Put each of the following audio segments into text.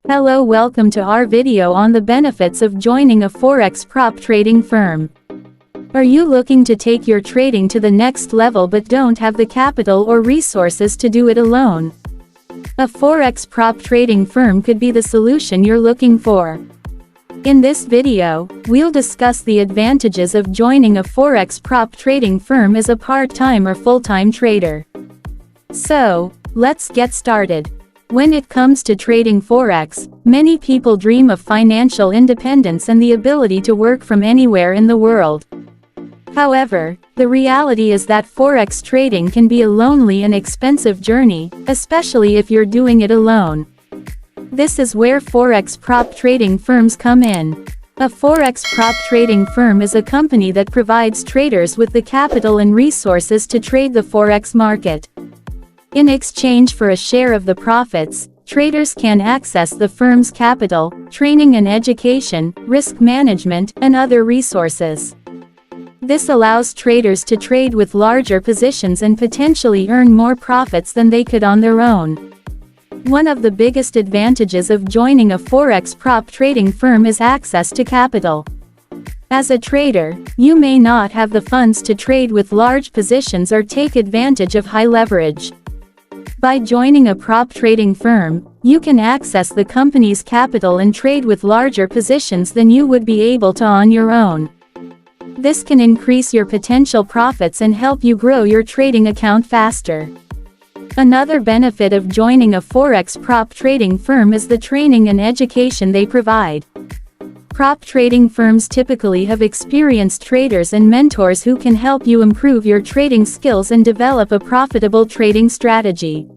Hello, welcome to our video on the benefits of joining a Forex prop trading firm. Are you looking to take your trading to the next level but don't have the capital or resources to do it alone? A Forex prop trading firm could be the solution you're looking for. In this video, we'll discuss the advantages of joining a Forex prop trading firm as a part-time or full-time trader. So, let's get started. When it comes to trading Forex, many people dream of financial independence and the ability to work from anywhere in the world. However, the reality is that Forex trading can be a lonely and expensive journey, especially if you're doing it alone. This is where Forex prop trading firms come in. A Forex prop trading firm is a company that provides traders with the capital and resources to trade the Forex market. In exchange for a share of the profits, traders can access the firm's capital, training and education, risk management, and other resources. This allows traders to trade with larger positions and potentially earn more profits than they could on their own. One of the biggest advantages of joining a Forex prop trading firm is access to capital. As a trader, you may not have the funds to trade with large positions or take advantage of high leverage. By joining a prop trading firm, you can access the company's capital and trade with larger positions than you would be able to on your own. This can increase your potential profits and help you grow your trading account faster. Another benefit of joining a Forex prop trading firm is the training and education they provide. Prop trading firms typically have experienced traders and mentors who can help you improve your trading skills and develop a profitable trading strategy.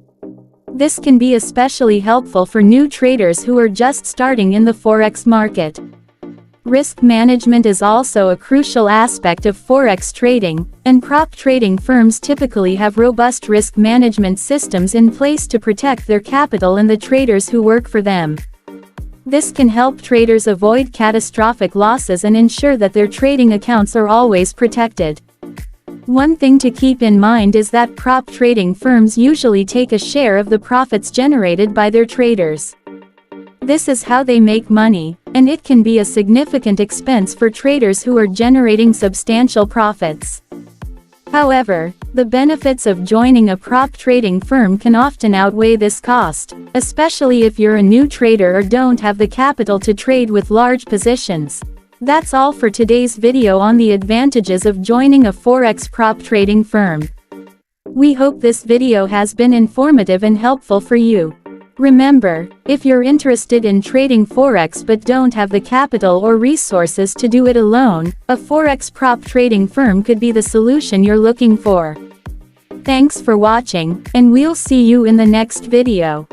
This can be especially helpful for new traders who are just starting in the Forex market. Risk management is also a crucial aspect of Forex trading, and prop trading firms typically have robust risk management systems in place to protect their capital and the traders who work for them. This can help traders avoid catastrophic losses and ensure that their trading accounts are always protected. One thing to keep in mind is that prop trading firms usually take a share of the profits generated by their traders. This is how they make money, and it can be a significant expense for traders who are generating substantial profits. However, the benefits of joining a prop trading firm can often outweigh this cost, especially if you're a new trader or don't have the capital to trade with large positions. That's all for today's video on the advantages of joining a Forex prop trading firm. We hope this video has been informative and helpful for you. Remember, if you're interested in trading Forex but don't have the capital or resources to do it alone, a Forex prop trading firm could be the solution you're looking for. Thanks for watching, and we'll see you in the next video.